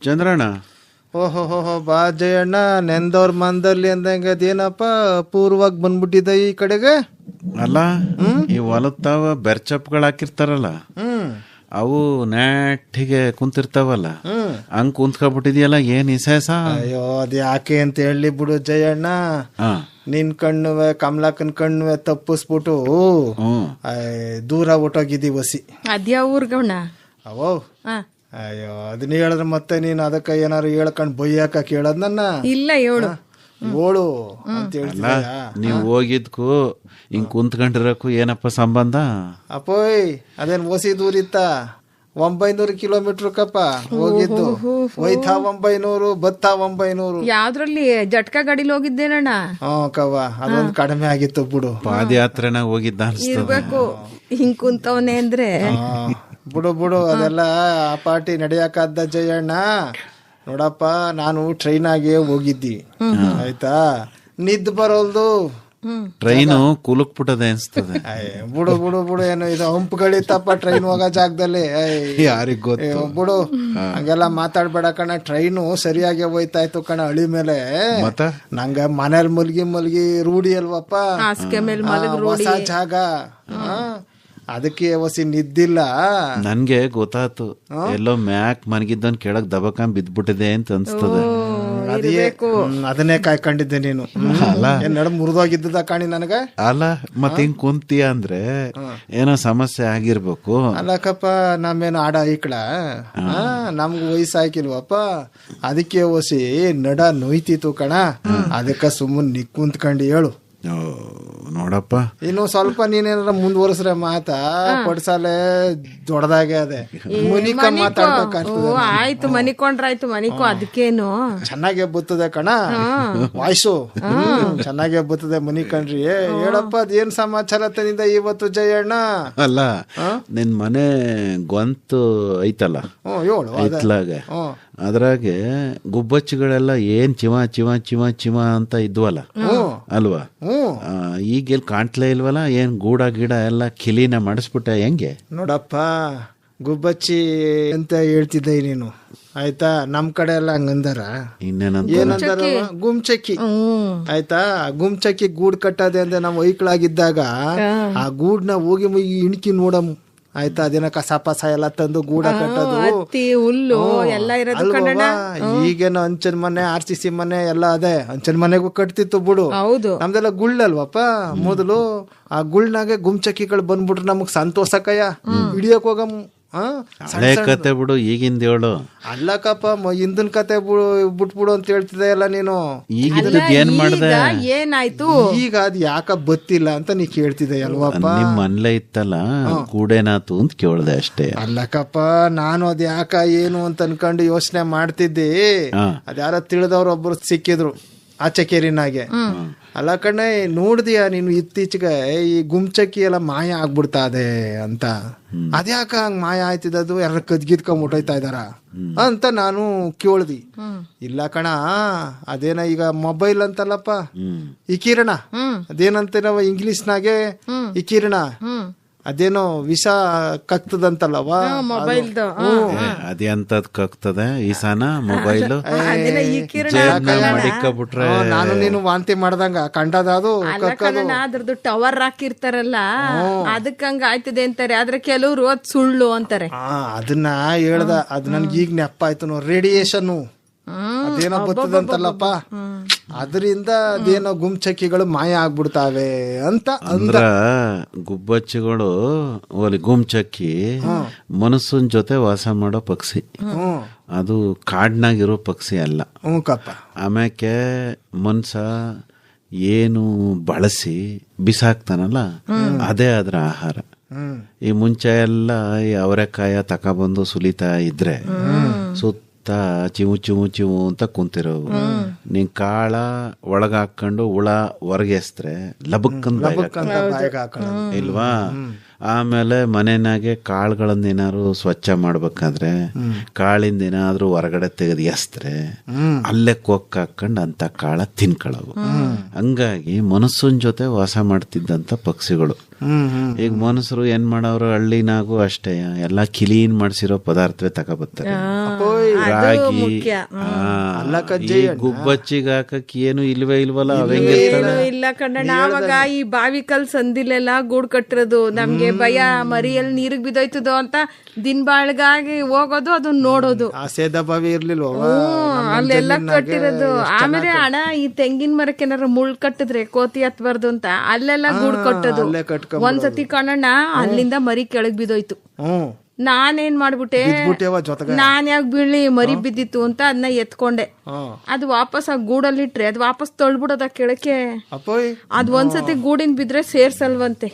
ಚಂದ್ರಣ್ಣ. ಓಹೋ ಹೋ ಬಾ ಜಯಣ್ಣ, ನೆಂದವ್ರ ಮಂದಲ್ಲಿ ಅಂದಂಗೆ ಅದೇನಪ್ಪ ಪೂರ್ವವಾಗಿ ಬಂದ್ಬಿಟ್ಟಿದ್ದ ಈ ಕಡೆಗೆ. ಅಲ್ಲ, ಈ ಹೊಲದ ತಾವ ಬೆರ್ಚಪ್ಗಳು ಹಾಕಿರ್ತಾರಲ್ಲ, ಅವು ನೆಟ್ಟಿಗೆ ಕುಂತಿರ್ತಾವಲ್ಲ, ಹಂಗ್ ಕುಂತ್ಕೊಬಿಟ್ಟಿದ್ಯಲ್ಲ, ಏನ್ ಇಸೇಸ? ಅಯ್ಯೋ ಅದ್ ಯಾಕೆ ಅಂತ ಹೇಳಿ ಬಿಡು ಜಯಣ್ಣ. ನಿನ್ ಕಣ್ಣುವೆ ಕಮಲಾಕನ್ ಕಣ್ಣುವೆ ತಪ್ಪಿಸ್ಬಿಟ್ಟು ದೂರ ಹೊಟ್ಟೋಗಿದ್ದೀವಿ ವಸಿ. ಅದ್ಯಾವ ಊರ್ಗವಣ ಅವೋ? ಅಯ್ಯೋ ಅದನ್ನ ಹೇಳಿದ್ರೆ ಮತ್ತೆ ನೀನ್ ಅದಕ್ಕ ಏನಾರು ಹೇಳ್ಕೊಂಡ್ ಬೈಯಾಕ ಕೇಳದ್ ನನ್ನ. ಇಲ್ಲ ಹೇಳು ಅಂತ ಹೇಳ್ತಿಲ್ಲ. ನೀವ್ ಹೋಗಿದ್ಕು ಹಿಂಗ್ ಕುಂತ್ಕೊಂಡಿರಕ್ಕೂ ಏನಪ್ಪ ಸಂಬಂಧ? ಅಪ್ಪೋಯ್ ಅದೇನ್ ವಸಿ ದೂರಿತ್ತ? 900 ಕಿಲೋಮೀಟರ್ ಕಪ್ಪ ಹೋಗಿದ್ದು. ಒಯ್ತಾ 900, ಬತ್ತಾ 900. ಯಾವ್ದ್ರಲ್ಲಿ ಜಟ್ಕ ಗಾಡಿಲಿ ಹೋಗಿದ್ದೇನಣ್ಣ? ಕವ್ವ ಅದೊಂದು ಕಡಿಮೆ ಆಗಿತ್ತು ಬಿಡು. ಪಾದಯಾತ್ರೆನ ಹೋಗಿದ್ದ ಇರ್ಬೇಕು. ಹಿಂಗ್ ಕುಂತವನೆ ಅಂದ್ರೆ ಬಿಡು ಅದೆಲ್ಲ ಆ ಪಾರ್ಟಿ ನಡೆಯಕಾದ ಜಯಣ್ಣ. ನೋಡಪ್ಪ, ನಾನು ಟ್ರೈನ್ ಆಗಿ ಹೋಗಿದ್ದಿ ಆಯ್ತಾ, ನಿದ್ದು ಬರೋಲ್ದು. ಟ್ರೈನು ಕುಲುಕ್ ಬಿಟ್ಟದೆ ಅನ್ಸ್ತದೆ. ಬಿಡು ಏನು ಇದು ಹಂಪುಗಳಿತ್ತಪ್ಪ ಟ್ರೈನ್ ಹೋಗೋ ಜಾಗದಲ್ಲಿ. ಯಾರಿಗ್ ಗೊತ್ತು ಬಿಡು, ಹಂಗೆಲ್ಲ ಮಾತಾಡ್ಬೇಡ ಕಣ. ಟ್ರೈನು ಸರಿಯಾಗಿ ಹೋಯ್ತಾ ಇತ್ತು ಕಣ ಹಳಿ ಮೇಲೆ. ನಂಗ ಮನೇಲಿ ಮಲ್ಗಿ ರೂಢಿ ಅಲ್ವಪ್ಪ, ಹೊಸ ಜಾಗ, ಅದಕ್ಕೆ ವಸಿ ನಿದ್ದಿಲ್ಲ. ನನ್ಗೆ ಗೊತ್ತಾತು, ಎಲ್ಲೋ ಮ್ಯಾಕ್ ಮನಗಿದ್ದನ್ ಕೆಳಗ್ ದಬಕ ಬಿದ್ಬಿಟ್ಟಿದೆ ಅಂತ ಅನ್ಸ್ತದೆ. ಅದನ್ನೇ ಕಾಯ್ಕೊಂಡಿದ್ದೆ ನೀನು. ನಡು ಮುರಿದೋಗಿದ್ದ ಕಾಣಿ ನನಗ. ಅಲ್ಲ ಮತ್ತೆ ಹಿಂಗ್ ಕುಂತೀಯ ಅಂದ್ರೆ ಏನೋ ಸಮಸ್ಯೆ ಆಗಿರ್ಬೇಕು. ಅಲ್ಲಕ್ಕಪ್ಪ, ನಮ್ಮೇನು ಆಡ ಈಕಳ, ನಮ್ಗ ವಯಸ್ಸಾಕಿಲ್ವಪ್ಪ, ಅದಕ್ಕೆ ವಸಿ ನಡ ನೋಯ್ತಿತ್ತು ಕಣ. ಅದಕ್ಕ ಸುಮ್ಮನೆ ನಿಕ್ ಕುಂತ್ಕೊಂಡು ಹೇಳು. ನೋಡಪ್ಪ, ಇನ್ನು ಸ್ವಲ್ಪ ನೀನೇನಾರ ಮುಂದುವರ್ಸ್ರೆ ಮಾತಾ ಪಡ್ಸಾಲೆ ದೊಡ್ಡದಾಗೆ ಅದೇ ಮುನಿಕ ಮಾತಾಡ್ಬೇಕಾಗ್ತದೆ. ಆಯ್ತು ಮನಿಕೊಂಡ್ರಾಯ್ತು, ಮನಿಕೋ ಅದಕ್ಕೇನು ಚೆನ್ನಾಗೆ ಬರ್ತದೆ ಕಣ ವಾಯ್ಸು, ಚೆನ್ನಾಗೆ ಬರ್ತದೆ ಮನಿಕಂಡ್ರಿ. ಹೇಳಪ್ಪ ಅದೇನ್ ಸಮಾಚಾರ ತಂದಿದ್ದ ಇವತ್ತು ಜಯಣ್ಣ? ಅಲ್ಲ, ನಿನ್ ಮನೆ ಗೊಂತು ಐತಲ್ಲ ಐತ್ಲಾಗೆ, ಅದ್ರಾಗೆ ಗುಬ್ಬಚ್ಚಿಗಳೆಲ್ಲ ಏನ್ ಚಿಮ ಚಿಮ ಚಿಮ ಚಿಮ ಅಂತ ಇದ್ವಲ್ಲ ಅಲ್ವಾ? ಈಗೆಲ್ ಕಾಣ್ತಲೇ ಇಲ್ವಲ್ಲ? ಏನ್ ಗೂಡ ಗಿಡ ಎಲ್ಲ ಕಿಲಿನ ಮಾಡಿಸ್ಬಿಟ್ಟೆ ಹೆಂಗೆ? ನೋಡಪ್ಪ, ಗುಬ್ಬಚ್ಚಿ ಅಂತ ಹೇಳ್ತಿದ್ದೆ ನೀನು ಆಯ್ತಾ. ನಮ್ ಕಡೆ ಎಲ್ಲ ಹಂಗಂದಾರ. ಏನಂದಾರ? ಗುಮ್ಚಕ್ಕಿ ಆಯ್ತಾ. ಗುಮ್ಚಕ್ಕಿ ಗೂಡ್ ಕಟ್ಟದೆ ಅಂದ್ರೆ ನಾವು ಐಕ್ಳಾಗಿದ್ದಾಗ ಆ ಗೂಡ್ನ ಹೋಗಿ ಇಣ್ಕಿ ನೋಡಮ್ ಆಯ್ತಾ. ಅದೇನ ಕಸ ಪಸ ಎಲ್ಲ ತಂದು ಗೂಡ ಕಟ್ಟೋದು, ಹುಲ್ಲು ಎಲ್ಲ ಇರೋದು. ಈಗೇನು ಅಂಚನ್ ಮನೆ, RCC ಮನೆ ಎಲ್ಲ ಅದೇ. ಅಂಚನ್ ಮನೆಗೂ ಕಟ್ತಿತ್ತು ಬಿಡು. ನಮ್ದೆಲ್ಲ ಗುಳ್ಳಲ್ವಪ್ಪ ಮೊದಲು. ಆ ಗುಳ್ನಾಗೆ ಗುಮ್ಚಕ್ಕಿಗಳು ಬಂದ್ಬಿಟ್ರು ನಮಗ್ ಸಂತೋಷಕಯ್ಯ. ಹಿಡಿಯಕ್ ಹೋಗಮ್. ಹಳೆ ಕತೆ ಬಿಡು, ಈಗಿಂದ ಹೇಳು. ಅಲ್ಲಕ್ಕಪ್ಪ, ಹಿಂದಿನ ಕತೆ ಬಿಟ್ಬಿಡು ಅಂತ ಹೇಳ್ತಿದ್ದೆ ಎಲ್ಲ ನೀನು. ಈಗ ಏನ್ ಮಾಡ್ದೆ? ಏನಾಯ್ತು ಈಗ ಅದ್ ಯಾಕ ಬತ್ತಿಲ್ಲ ಅಂತ ನೀ ಕೇಳ್ತಿದ್ದೆ ಅಲ್ವಪ್ಪ? ನಿಮ್ ಮನ್ಲೆ ಇತ್ತಲ್ಲ, ಕೂಡೇನಾತು ಅಂತ ಕೇಳ್ದೆ ಅಷ್ಟೇ. ಅಲ್ಲಕ್ಕಪ್ಪ, ನಾನು ಅದ್ ಯಾಕ ಏನು ಅಂತ ಅನ್ಕೊಂಡು ಯೋಚನೆ ಮಾಡ್ತಿದ್ದೆ. ಅದ್ಯಾರ ತಿಳಿದವ್ರು ಒಬ್ರು ಸಿಕ್ಕಿದ್ರು ಆಚೆಕೇರಿನಾಗೆ. ಅಲ್ಲ ಕಣ್ಣೆ, ನೋಡ್ದಿಯಾ ನೀನು ಇತ್ತೀಚೆಗೆ ಈ ಗುಮ್ಚಕ್ಕಿ ಎಲ್ಲ ಮಾಯ ಆಗ್ಬಿಡ್ತಾ ಇದೆ ಅಂತ. ಅದ್ಯಾಕ ಹಂಗ ಮಾಯ ಆಯ್ತಿದ್ದು? ಯಾರ ಕದ್ಗಿದ್ಕೊಂಡ್ಬಿಟ್ಟೋಯ್ತಾ ಇದಾರ ಅಂತ ನಾನು ಕೇಳ್ದಿ. ಇಲ್ಲ ಕಣ, ಅದೇನ ಈಗ ಮೊಬೈಲ್ ಅಂತಲ್ಲಪ್ಪ, ಈ ಕಿರಣ ಅದೇನಂತೀರವ ಇಂಗ್ಲಿಷ್ನಾಗೆ, ಈ ಕಿರಣ ಅದೇನೋ ವಿಷ ಕಕ್ತದಂತಲ್ಲವಾ ಮೊಬೈಲ್ದು. ಅದೆಂತದ್ ಕಕ್ತದೆ ವಿಷಾನ ಮೊಬೈಲ್? ಮಡಿಕಬಿಟ್ರೆ ನಾನು ನೀನು ವಾಂತಿ ಮಾಡ್ದಂಗ ಕಂಡದ ಅದು. ಅದ್ರದ್ದು ಟವರ್ ಹಾಕಿರ್ತಾರಲ್ಲ, ಅದಕ್ಕೆ ಹಂಗ ಆಯ್ತದೆ ಅಂತಾರೆ. ಆದ್ರೆ ಕೆಲವ್ರು ಅದ್ ಸುಳ್ಳು ಅಂತಾರೆ. ಅದನ್ನ ಹೇಳ್ದ, ಅದ್ ನನ್ಗೆ ಈಗ ನೆಪ್ಪ ಆಯ್ತು. ರೇಡಿಯೇಷನ್ ಅದೇನೋ ಬರ್ತದಂತಲ್ಲಪ್ಪ, ಅದರಿಂದ ಅದೇನೋ ಗುಮ್ಚಕ್ಕಿಗಳು ಮಾಯ ಆಗ್ಬಿಡ್ತಾವೆ ಅಂತ ಅಂದ್ರ. ಗುಬ್ಬಚ್ಚಿಗಳು ಓಲಿ ಗುಮ್ಚಕ್ಕಿ ಮನಸ್ಸಿನ ಜೊತೆ ವಾಸ ಮಾಡೋ ಪಕ್ಷಿ. ಅದು ಕಾಡ್ನಾಗಿರೋ ಪಕ್ಷಿ ಅಲ್ಲ. ಆಮ್ಯಾಕೆ ಮನ್ಸ ಏನು ಬಳಸಿ ಬಿಸಾಕ್ತಾನಲ್ಲ, ಅದೇ ಅದ್ರ ಆಹಾರ. ಈ ಮುಂಚೆ ಎಲ್ಲ ಈ ಅವರೆಕಾಯ ತಕೊಬಂದು ಸುಲಿತಾ ಇದ್ರೆ ಸುತ್ತ ಚಿವು ಚಿವು ಚಿವು ಅಂತ ಕುಂತಿರೋವು. ನೀನ್ ಕಾಳ ಒಳಗ ಹಾಕೊಂಡು ಹುಳ ಹೊರಗೆ ಎಸ್ತ್ರೆ ಲಬಕ್ಕಂದ ಇಲ್ವಾ? ಆಮೇಲೆ ಮನೆನಾಗೆ ಕಾಳುಗಳನ್ನ ಏನಾದ್ರು ಸ್ವಚ್ಛ ಮಾಡ್ಬೇಕಾದ್ರೆ ಕಾಳಿಂದ ಏನಾದ್ರು ಹೊರಗಡೆ ತೆಗೆದು ಎಸ್ತ್ರೆ ಅಲ್ಲೇ ಕೊಕ್ಕ ಹಾಕೊಂಡು ಅಂತ ಕಾಳ ತಿನ್ಕೊಳ್ಳವು. ಹಂಗಾಗಿ ಮನುಷ್ಯನ ಜೊತೆ ವಾಸ ಮಾಡ್ತಿದ್ದಂತ ಪಕ್ಷಿಗಳು. ಈಗ ಮನುಷ್ಯರು ಏನ್ ಮಾಡವ್ರು, ಹಳ್ಳಿನಾಗೂ ಅಷ್ಟೇ ಎಲ್ಲ ಕ್ಲೀನ್ ಮಾಡ್ಸಿರೋ ಪದಾರ್ಥವೇ ತಗೋಬರ್ತಾರೆ. ರಾಗಿ ಈ ಗುಬ್ಬಚ್ಚಿಗೆ ಹಾಕಕ್ ಏನು ಇಲ್ವೇ ಇಲ್ವಲ್ಲ, ಅವೆಂಗಿರ್ತವೆ. ಇಲ್ಲ ಕಣ್ಣಣ್ಣ, ಅವಾಗ ಈ ಬಾವಿ ಕಲ್ ಸಂದಿಲೆಲ್ಲ ಗೂಡ್ ಕಟ್ಟಿರೋದು. ನಮ್ಗೆ ಭಯ ಮರಿಯಲ್ಲಿ ನೀರಿಗೆ ಬಿದ್ದೋಯ್ತದೋ ಅಂತ ದಿನ ಬಾಳ್ಗಾಗಿ ಹೋಗೋದು, ಅದನ್ನ ನೋಡೋದು. ಸೇದ ಬಾವಿ ಇರ್ಲಿಲ್ವ ಅಲ್ಲೆಲ್ಲ ಕಟ್ಟಿರೋದು. ಆಮೇಲೆ ಹಣ ಈ ತೆಂಗಿನ ಮರಕ್ಕೆ ಏನಾರ ಮುಳ್ ಕಟ್ಟಿದ್ರೆ ಕೋತಿ ಹತ್ಬಾರ್ದು ಅಂತ ಅಲ್ಲೆಲ್ಲ ಗೂಡ್ ಕಟ್ಟೋದು. ಒಂದ್ಸತಿ ಕಣ್ಣಣ್ಣ ಅಲ್ಲಿಂದ ಮರಿ ಕೆಳಗ್ ಬಿದ್ದೋಯ್ತು. ನಾನೇನ್ ಮಾಡ್ಬಿಟ್ಟೆ, ನಾನ್ ಯಾಕೆ ಬೀಳಿ, ಮರಿ ಬಿದ್ದಿತ್ತು ಅಂತ ಅದನ್ನ ಎತ್ಕೊಂಡೆ. ಅದು ವಾಪಸ್ ಆ ಗೂಡಲ್ಲಿಟ್ರೆ ಅದು ವಾಪಸ್ ತಳ್ಬಿಡೋದ ಕೆಳಕ್ಕೆ. ಅದ್ ಒಂದ್ಸತಿ ಗೂಡಿನ ಬಿದ್ರೆ ಸೇರ್ಸಲ್ವಂತೆ.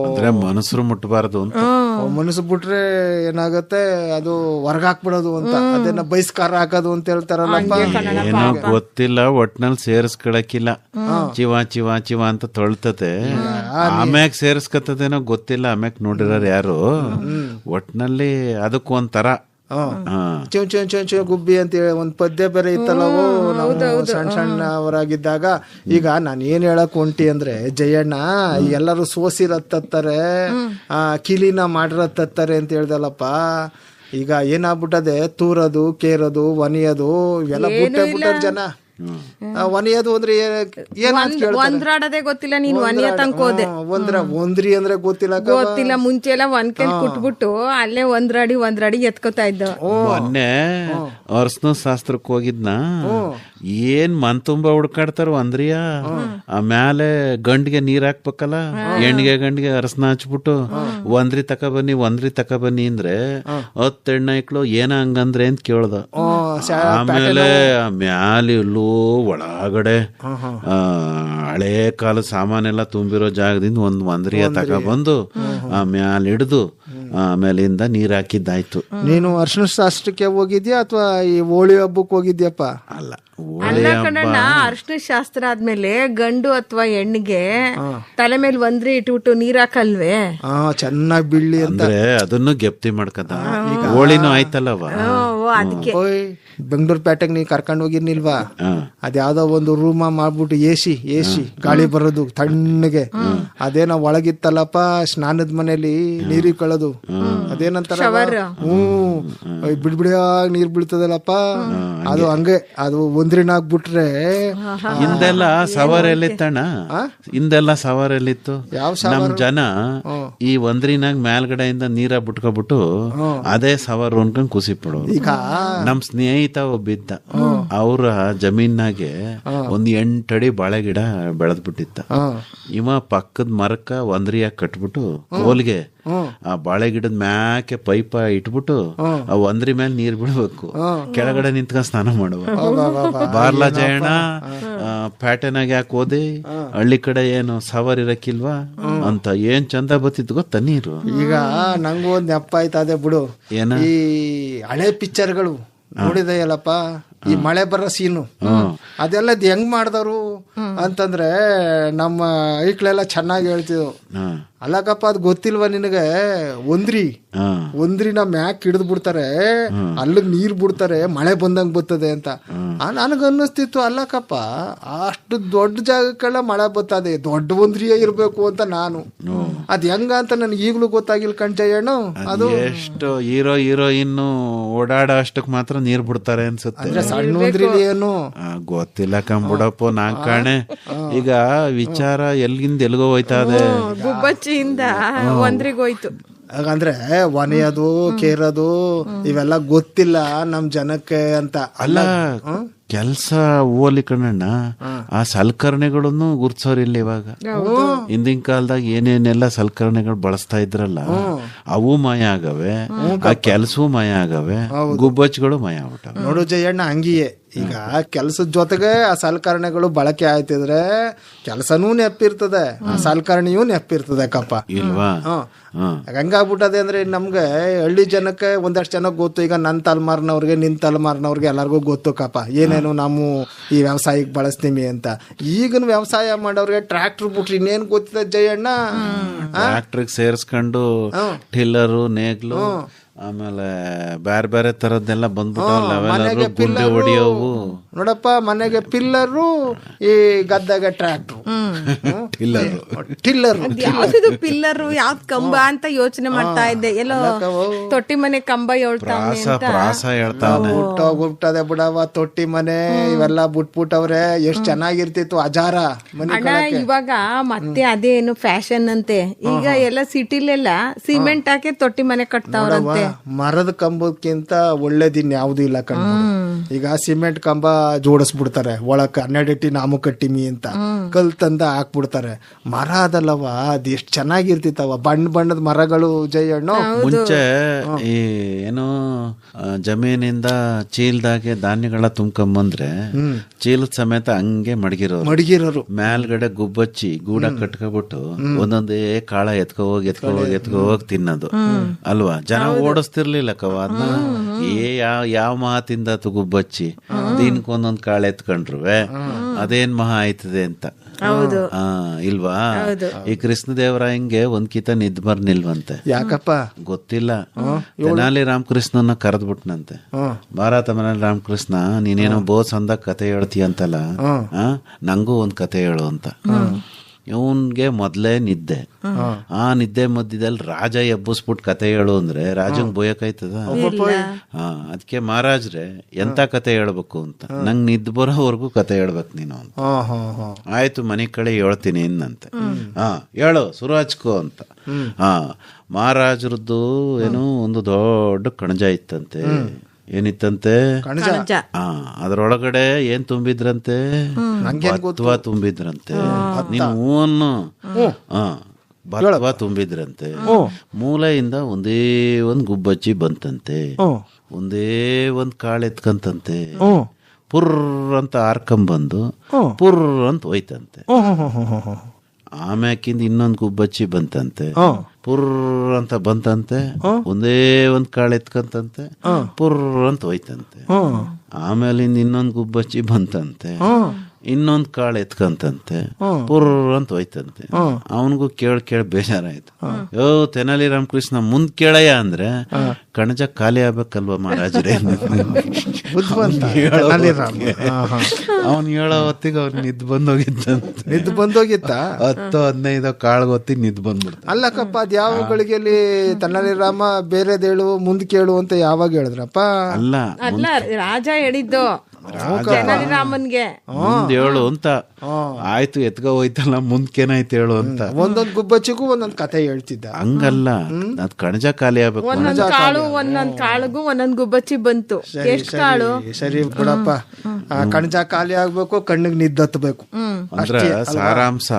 ಅಂದ್ರೆ ಮನಸ್ಸರು ಮುಟ್ಟಬಾರದು ಅಂತ. ಮನಸ್ಸು ಬಿಟ್ರೆ ಏನಾಗತ್ತೆ, ಅದು ಹೊರಗಾಕ್ಬಿಡೋದು ಅಂತ, ಅದನ್ನ ಬಹಿಷ್ಕಾರ ಹಾಕೋದು ಅಂತ ಹೇಳ್ತಾರಲ್ಲಪ್ಪ. ಏನೋ ಗೊತ್ತಿಲ್ಲ, ಒಟ್ನಲ್ಲಿ ಸೇರಿಸ್ಕೊಳಕಿಲ್ಲ. ಚಿವ ಚಿವ ಚಿವ ಅಂತ ತೊಳ್ತತೆ, ಆಮ್ಯಾಗ ಸೇರಿಸ್ಕತ್ತದೇನೋ ಗೊತ್ತಿಲ್ಲ. ಆಮ್ಯಾಗ ನೋಡಿರೋರು ಯಾರು, ಒಟ್ನಲ್ಲಿ ಅದಕ್ಕೆ ಒಂಥರ ಚೂನ್ ಚೂನ್ ಚೂನ್ ಚೂನ್ ಗುಬ್ಬಿ ಅಂತ ಹೇಳಿ ಒಂದ್ ಪದ್ಯ ಬೇರೆ ಇತ್ತಲ್ಲವೋ ನಾವು ಸಣ್ಣ ಸಣ್ಣವರಾಗಿದ್ದಾಗ. ಈಗ ನಾನು ಏನ್ ಹೇಳಕ್ ಹೊಂಟಿ ಅಂದ್ರೆ, ಜಯಣ್ಣ ಎಲ್ಲರೂ ಸೋಸಿರತ್ತಾರೆ, ಕಿಲಿನ ಮಾಡಿರತ್ತಾರೆ ಅಂತ ಹೇಳ್ದಲ್ಲಪ್ಪ. ಈಗ ಏನಾಗ್ಬಿಟ್ಟದೆ, ತೂರದು, ಕೇರದು, ಒನಿಯೋದು ಇವೆಲ್ಲ ಬಿಟ್ಟಾರ ಜನ. ಒನಿಯೋದು ಅಂದ್ರೆ ಒಂದ್ರಾಡೋದೇ ಗೊತ್ತಿಲ್ಲ, ನೀನ್ ಒನಿಯ ತನ್ಕೋದೆ. ಒಂದ್ರಿ ಅಂದ್ರೆ ಗೊತ್ತಿಲ್ಲ. ಮುಂಚೆ ಎಲ್ಲ ಒಂದ್ಕೈಲ್ ಕುಟ್ಬಿಟ್ಟು ಅಲ್ಲೇ ಒಂದ್ರಾಡಿ ಎತ್ಕೋತಾ ಇದ್ದ. ಮೊನ್ನೆ ಅರ್ಶನ ಶಾಸ್ತ್ರಕ್ಕೆ ಹೋಗಿದ್ನ, ಏನ್ ಮನ್ ತುಂಬಾ ಹುಡ್ಕಾಡ್ತಾರ ಒಂದ್ರಿಯ. ಆಮ್ಯಾಲೆ ಗಂಡಿಗೆ ನೀರ್ ಹಾಕ್ಬೇಕಲ್ಲ, ಗಂಡಿಗೆ ಅರಸನ ಹಚ್ಬಿಟ್ಟು ಒಂದ್ರಿ ತಕಬನ್ನಿ ಅಂದ್ರೆ 10 ಹೆಣ್ಣೈಕ್ಳು ಏನ ಹಂಗಂದ್ರೆ ಅಂತ ಕೇಳ್ದ. ಆಮೇಲೆ ಮ್ಯಾಲೆಲ್ಲೂ ಒಳಗಡೆ ಹಳೆ ಕಾಲ ಸಾಮಾನೆಲ್ಲ ತುಂಬಿರೋ ಜಾಗದಿಂದ ಒಂದ್ರಿಯ ತಕಬಂದು ಮ್ಯಾಲ ಹಿಡ್ದು ಆಮೇಲಿಂದ ನೀರ್ ಹಾಕಿದ್ದಾಯ್ತು. ನೀನು ಅರ್ಶನ ಶಾಸ್ತ್ರಕ್ಕೆ ಹೋಗಿದ್ಯಾ ಅಥವಾ ಈ ಹೋಳಿ ಹಬ್ಬಕ್ಕೆ ಹೋಗಿದ್ಯಪ್ಪ? ಅಲ್ಲ, ಅಲ್ಲ ಕಣಣ್ಣ, ಅರ್ಶನ ಶಾಸ್ತ್ರ ಆದ್ಮೇಲೆ ಗಂಡು ಅಥವಾ ಹೆಣ್ಣಿಗೆ ತಲೆ ಮೇಲೆ ಒಂದ್ರಿ ಇಟ್ಬಿಟ್ಟು ನೀರ್ ಹಾಕಲ್ವೇ, ಚೆನ್ನಾಗಿ ಬೀಳಿ ಅಂದ್ರೆ ಅದನ್ನು ಗೆಪ್ತಿ ಮಾಡ್ಕದ. ಹೋಳಿನೂ ಆಯ್ತಲ್ಲವ, ಅದಕ್ಕೆ ಬೆಂಗಳೂರು ಪೇಟೆಗೆ ನೀ ಕರ್ಕೊಂಡು ಹೋಗಿರ್ನಿಲ್ವಾ? ಅದ್ಯಾವ್ದೋ ಒಂದು ರೂಮ ಮಾಡ್ಬಿಟ್ಟು ಎಸಿ ಗಾಳಿ ಬರೋದು ತಣ್ಣಗೆ, ಅದೇನೋ ಒಳಗಿತ್ತಲ್ಲಪ್ಪ ಸ್ನಾನದ ಮನೇಲಿ ನೀರಿಗೆ ಕಳೋದು, ಅದೇನಂತಾರ ಬಿಡ್ಬಿಡಿಯಾಗಿ ನೀರ್ ಬೀಳ್ತದಲ್ಲಪ್ಪ, ಅದು ಹಂಗೆ. ಅದು ಒಂದ್ರಿನಾಗ್ಬಿಟ್ರೆ ಹಿಂದೆಲ್ಲ ಸವಾರ ಎಲ್ಲಿತ್ತಣ್ಣ, ಹಿಂದೆಲ್ಲ ಸವಾರ ಎಲ್ಲಿತ್ತು. ನಮ್ ಜನ ಈ ಒಂದ್ರಿನಾಗ ಮೇಲ್ಗಡೆಯಿಂದ ನೀರ ಬಿಟ್ಕೊಬಿಟ್ಟು ಅದೇ ಸವಾರ ಅನ್ಕೊಂಡ್ ಖುಷಿ ಪಡೋರು. ಈಗ ನಮ್ ಸ್ನೇಹಿತ ಒಬ್ಬಿದ್ದ, ಅವ್ರ ಜಮೀನಾಗೆ ಒಂದ್ 8 ಅಡಿ ಬಾಳೆ ಗಿಡ ಬೆಳೆದ್ ಬಿಟ್ಟಿತ್ತ. ಇವ ಪಕ್ಕದ ಮರಕ್ಕ ಒಂದ್ರಿಯಾಗ ಕಟ್ಬಿಟ್ಟು ಕೋಲ್ಗೆ ಆ ಬಾಳೆ ಗಿಡದ ಮ್ಯಾಕೆ ಪೈಪ ಇಟ್ಬಿಟ್ಟು ಆ ಒಂದ್ರಿ ಮೇಲೆ ನೀರ್ ಬಿಡ್ಬೇಕು, ಕೆಳಗಡೆ ನಿಂತ್ಕೊಂಡ್ ಸ್ನಾನ ಮಾಡುವ. ಬಾರ್ಲಾ ಜಯಣ್ಣ, ಪ್ಯಾಟೆನಾಗ ಯಾಕೆ ಓದಿ, ಹಳ್ಳಿ ಕಡೆ ಏನು ಸವಾರ್ ಇರಕ್ಕಿಲ್ವಾ ಅಂತ ಏನ್ ಚಂದ ಬತ್ತಿದ್ ಗೊತ್ತ ನೀರು. ಈಗ ನಂಗೂ ಒಂದ್ ನೆಪ್ಪ ಆಯ್ತದೆ ಬಿಡು, ಈ ಹಳೆ ಪಿಕ್ಚರ್ಗಳು ನೋಡಿದೆಯಲ್ಲಪ್ಪ, ಈ ಮಳೆ ಬರೋ ಸೀನು ಅದೆಲ್ಲ ಹೆಂಗ್ ಮಾಡ್ದವ್ರು ಅಂತಂದ್ರೆ ನಮ್ಮ ಐಕ್ಳೆಲ್ಲ ಚೆನ್ನಾಗಿ ಹೇಳ್ತಿದ್ವು. ಅಲ್ಲಕಪ್ಪ, ಅದ್ ಗೊತ್ತಿಲ್ವಾ ನಿನಗೆ? ಒಂದ್ರಿನ ಮ್ಯಾಕ್ ಹಿಡಿದು ಬಿಡ್ತಾರೆ, ಅಲ್ಲಿಗೆ ನೀರ್ ಬಿಡ್ತಾರೆ, ಮಳೆ ಬಂದಂಗ್ ಬರ್ತದೆ ಅಂತ. ನನಗ ಅನ್ನಿಸ್ತಿತ್ತು, ಅಲ್ಲಕಪ್ಪ ಅಷ್ಟು ದೊಡ್ಡ ಜಾಗಕ್ಕೆಲ್ಲ ಮಳೆ ಬರ್ತದೆ, ದೊಡ್ಡ ಒಂದ್ರಿಯೇ ಇರ್ಬೇಕು ಅಂತ ನಾನು. ಅದ್ ಹೆಂಗ ಅಂತ ನನ್ಗೆ ಈಗ್ಲೂ ಗೊತ್ತಾಗಿಲ್ಲ ಕಣ್ಜಯ್ಯಣ್ಣ. ಅದು ಎಷ್ಟು ಹೀರೋಯಿನ್ ಓಡಾಡೋ ಅಷ್ಟಕ್ ಮಾತ್ರ ನೀರ್ ಬಿಡ್ತಾರೆ ಅನ್ಸುತ್ತೆ. ಸಣ್ಣ ಒಂದ್ರಿಲಿ ಏನು ಗೊತ್ತಿಲ್ಲ ಕಂಬಿಡಪ್ಪ ನಾನ್ ಕಾಣೆ. ಈಗ ವಿಚಾರ ಎಲ್ಲಿಂದ ಎಲ್ಗೋ ಹೋಯ್ತಾ ಇದೆ, ಗುಬ್ಬಚ್ಚಿಯಿಂದ ಒಂದ್ರಿಗೋಯ್ತು. ಹಾಗಂದ್ರೆ ಒನೆಯೋದು, ಕೇರೋದು ಇವೆಲ್ಲ ಗೊತ್ತಿಲ್ಲ ನಮ್ ಜನಕ್ಕೆ ಅಂತ. ಅಲ್ಲ, ಕೆಲ್ಸ ಓಲಿ ಕಣಣ್ಣ, ಆ ಸಲಕರಣೆಗಳನ್ನು ಗುರ್ಸೋರಿಲ್ಲ ಇವಾಗ. ಹಿಂದಿನ ಕಾಲದಾಗ ಏನೇನೆಲ್ಲ ಸಲಕರಣೆಗಳು ಬಳಸ್ತಾ ಇದ್ರಲ್ಲ, ಅವು ಮಯ ಆಗವೆ, ಆ ಕೆಲ್ಸವೂ ಮಯ ಆಗವೆ, ಗುಬ್ಬಚ್ಚಿಗಳು ಮಯ ಆಗ್ಬಿಟ್ಟವೆ. ನೋಡು ಜಯಣ್ಣ, ಹಂಗಿಯೇ ಈಗ ಕೆಲ್ಸದ ಜೊತೆಗೆ ಆ ಸಲಕರಣೆಗಳು ಬಳಕೆ ಆಯ್ತಿದ್ರೆ ಕೆಲ್ಸನೂ ನೆಪ್ಪಿರ್ತದೆ, ಆ ಸಲಕರಣೆಯೂ ನೆಪ್ಪಿರ್ತದೆ ಕಪ್ಪ, ಇಲ್ವಾ? ಹಂಗಾಗ್ಬಿಟ್ಟದೆ. ಅಂದ್ರೆ ನಮ್ಗೆ ಹಳ್ಳಿ ಜನಕ್ಕೆ ಒಂದಷ್ಟು ಜನಕ್ಕೆ ಗೊತ್ತು. ಈಗ ನನ್ನ ತಲೆಮಾರಿನವ್ರಿಗೆ, ನಿನ್ ತಲೆಮಾರಿನವ್ರಿಗೆ ಎಲ್ಲರಿಗೂ ಗೊತ್ತು ಕಪ್ಪ ಏನೇನು ಏನು ನಾವು ಈ ವ್ಯವಸಾಯಕ್ಕೆ ಬಳಸ್ತೀವಿ ಅಂತ. ಈಗಿನ ವ್ಯವಸಾಯ ಮಾಡೋರಿಗೆ ಟ್ರ್ಯಾಕ್ಟರ್ ಬಿಟ್ರಿ ಇನ್ನೇನ್ ಗೊತ್ತಿದೆ ಜಯಣ್ಣ? ಟ್ರ್ಯಾಕ್ಟರ್ಗೆ ಸೇರಿಸ್ಕೊಂಡು ಟಿಲ್ಲರು, ನೇಗ್ಲು, ಆಮೇಲೆ ಬೇರೆ ಬೇರೆ ತರದ್ದೆಲ್ಲ ಬಂದ್ಬಿಟ್ಟು ಗುಂಡೆ ಹೊಡಿಯೋವು. ನೋಡಪ್ಪ, ಮನೆಗೆ ಪಿಲ್ಲರು, ಈ ಗದ್ದೆಗೆ ಟ್ರ್ಯಾಕ್ಟರ್, ಟಿಲ್ಲರ್. ಯಾವ್ದು ಪಿಲ್ಲರು, ಯಾವ್ದು ಕಂಬ ಅಂತ ಯೋಚನೆ ಮಾಡ್ತಾ ಇದ್ದೆ. ಎಲ್ಲೋ ತೊಟ್ಟಿ ಮನೆ ಕಂಬ ಹುಟ್ಟದೆ ಬಿಡವ. ತೊಟ್ಟಿ ಮನೆ ಇವೆಲ್ಲ ಬಿಟ್ಬಿಟ್ಟವ್ರೆ. ಎಷ್ಟ್ ಚೆನ್ನಾಗಿರ್ತಿತ್ತು ಅಜಾರ ಮನೆ. ಇವಾಗ ಮತ್ತೆ ಅದೇನು ಫ್ಯಾಷನ್ ಅಂತೆ. ಈಗ ಎಲ್ಲ ಸಿಟಿಲೆಲ್ಲ ಸಿಮೆಂಟ್ ಹಾಕಿ ತೊಟ್ಟಿ ಮನೆ ಕಟ್ತಾವ್ರಂತೆ. ಮರದ ಕಂಬಕ್ಕಿಂತ ಒಳ್ಳೇದಿನ್ ಯಾವ್ದು ಇಲ್ಲ ಕಣ್. ಈಗ ಸಿಮೆಂಟ್ ಕಂಬ ಜೋಡಿಸ್ಬಿಡ್ತಾರೆ, ಒಳಕ್ 12 ಇಟ್ಟಿ ನಾಮು ಕಟ್ಟಿಮಿ ಅಂತ ಕಲ್ ತಂದ ಹಾಕ್ಬಿಡ್ತಾರೆ. ಮರ ಅದಲ್ಲವ, ಅದ್ ಎಷ್ಟ್ ಚೆನ್ನಾಗಿರ್ತಿತ್ತವ, ಬಣ್ಣದ ಮರಗಳು ಜಯಣ್ಣು. ಮುಂಚೆ ಈ ಏನೋ ಜಮೀನಿಂದ ಚೀಲದಾಗೆ ಧಾನ್ಯಗಳ ತುಂಬ್ಕೊಂಬಂದ್ರೆ ಚೀಲದ ಸಮೇತ ಹಂಗೆ ಮಡಗಿರೋರು ಮೇಲ್ಗಡೆ ಗುಬ್ಬಚ್ಚಿ ಗೂಡ ಕಟ್ಕೊಬಿಟ್ಟು ಒಂದೊಂದೇ ಕಾಳ ಎತ್ಕೊ ಹೋಗಿ ತಿನ್ನೋದು ಅಲ್ವಾ. ಜನ ಓಡಿಸ್ತಿರ್ಲಿಲ್ಲ ಕವ ಅದನ್ನ. ಯಾವ ಮಾತಿಂದ ಗುಬ್ಬಚ್ಚಿ ದಿನಕ್ಕೊಂದೊಂದ್ ಕಾಳು ಎತ್ಕೊಂಡ್ರು ಅದೇನ್ ಮಹಾ ಆಯ್ತದೆ ಅಂತ. ಇಲ್ವಾ? ಈ ಕೃಷ್ಣದೇವರಾಯಂಗೆ ಒಂದ್ ಕಿತ ನಿಲ್ವಂತೆ. ಯಾಕಪ್ಪ ಗೊತ್ತಿಲ್ಲ. ತೆನಾಲಿ ರಾಮಕೃಷ್ಣನ ಕರೆದ್ಬಿಟ್ನಂತೆ. ಭಾರತ ತೆನಾಲಿ ರಾಮಕೃಷ್ಣ, ನೀನೇನೋ ಬೋಸ್ ಅಂದಾಗ ಕತೆ ಹೇಳ್ತೀಯಂತಲ್ಲ, ನಂಗೂ ಒಂದ್ ಕತೆ ಹೇಳು ಅಂತ. ಇವನ್ಗೆ ಮೊದ್ಲೇ ನಿದ್ದೆ. ಆ ನಿದ್ದೆ ಮಧ್ಯದಲ್ಲಿ ರಾಜ ಎಬ್ಬಿಸ್ಬಿಟ್ಟು ಕತೆ ಹೇಳು ಅಂದ್ರೆ ರಾಜಂಗ್ ಬೋಯಕಾಯ್ತದ? ಅದಕ್ಕೆ ಮಹಾರಾಜ್ರೆ ಎಂತ ಕತೆ ಹೇಳ್ಬೇಕು ಅಂತ. ನಂಗ್ ನಿದ್ದೆ ಬರೋವರೆಗೂ ಕತೆ ಹೇಳ್ಬೇಕು ನೀನು ಅಂತ. ಆಯ್ತು ಮನೆ ಕಡೆ ಹೇಳ್ತೀನಿ ಇನ್ನಂತೆ. ಹೇಳು ಶುರು ಹಚ್ಕೋ ಅಂತ. ಮಹಾರಾಜರದ್ದು ಏನೋ ಒಂದು ದೊಡ್ಡ ಕಣಜ ಇತ್ತಂತೆ. ಏನಿತ್ತಂತೆ? ಅದ್ರೊಳಗಡೆ ಏನ್ ತುಂಬಿದ್ರಂತೆ? ಭತ್ವ ತುಂಬಿದ್ರಂತೆ. ನೀನು ಹೂವನ್ನು ಭತ್ವ ತುಂಬಿದ್ರಂತೆ. ಮೂಲೆಯಿಂದ ಒಂದೇ ಒಂದ್ ಗುಬ್ಬಚ್ಚಿ ಬಂತಂತೆ. ಒಂದೇ ಒಂದ್ ಕಾಳು ಎತ್ಕಂತಂತೆ. ಪುರ್ ಅಂತ ಹಾರ್ಕೊಂಬಂದು ಪುರ್ ಅಂತ ಹೋಯ್ತಂತೆ. ಆಮ್ಯಾಕಿಂದ ಇನ್ನೊಂದ್ ಗುಬ್ಬಚ್ಚಿ ಬಂತಂತೆ. ಪುರ್ ಅಂತ ಬಂತಂತೆ. ಒಂದೇ ಒಂದ್ ಕಾಳು ಎತ್ಕಂತಂತೆ. ಪುರ್ ಅಂತ ಹೋಯ್ತಂತೆ. ಆಮೇಲಿಂದ ಇನ್ನೊಂದ್ ಗುಬ್ಬಚ್ಚಿ ಬಂತಂತೆ. ಇನ್ನೊಂದ್ ಕಾಳು ಎತ್ಕಂತಂತೆ. ಪುರ್ ಅಂತ ಹೋಯ್ತಂತೆ. ಅವನಿಗೂ ಕೇಳ ಬೇಜಾರಾಯ್ತು. ತೆನಾಲಿ ರಾಮಕೃಷ್ಣ ಮುಂದ್ ಕೇಳಯ್ಯ ಅಂದ್ರೆ ಕಣಜ ಖಾಲಿ ಆಗ್ಬೇಕಲ್ವಾ ಮಹಾರಾಜರೇ? ಅವನ್ ಹೇಳೋ ಹೊತ್ತಿಗೆ ಅವ್ರು ನಿದ್ದು ಬಂದೋಗಿತ್ತ 10-15 ಕಾಳು ಹೊತ್ತಿಗೆ ನಿದ್ದು ಬಂದ್ಬಿಡ್ತ. ಅಲ್ಲಕ್ಕಪ್ಪ, ಅದ್ ಯಾವ ಗಳಿಗೆಯಲ್ಲಿ ತೆನಾಲಿ ರಾಮ ಬೇರೆದೇಳು ಮುಂದ್ ಕೇಳು ಅಂತ ಯಾವಾಗ ಹೇಳಿದ್ರಪ್ಪ? ಅಲ್ಲ ರಾಜ ಹೇಳಿದ್ದು ತೆನಾಲಿ ರಾಮನ್ಗೆ ಮುಂದ್ ಹೇಳು ಅಂತ. ಆಯ್ತು ಎತ್ಕೊ ಹೋಯ್ತಲ್ಲ ಮುಂದ್ಕೇನಾಯ್ತು ಹೇಳು ಅಂತ. ಒಂದೊಂದ್ ಗುಬ್ಬಚ್ಚಿಗೂ ಒಂದೊಂದ್ ಕತೆ ಹೇಳ್ತಿದ್ದ. ಹಂಗಲ್ಲ, ಅದ್ ಕಣಜ ಖಾಲಿ ಆಗ್ಬೇಕು. ಒಂದೊಂದ್ ಕಾಳುಗೂ ಒಂದೊಂದ್ ಗುಬ್ಬಚ್ಚಿ ಬಂತು. ಎಷ್ಟು ಕಾಳು? ಸರಿ ಬಿಡಪ್ಪ, ಕಣಜ ಖಾಲಿ ಆಗ್ಬೇಕು, ಕಣ್ಣಿಗೆ ನಿದ್ದತ್ಬೇಕು. ಅಂದ್ರ ಸಾರಾಂಶ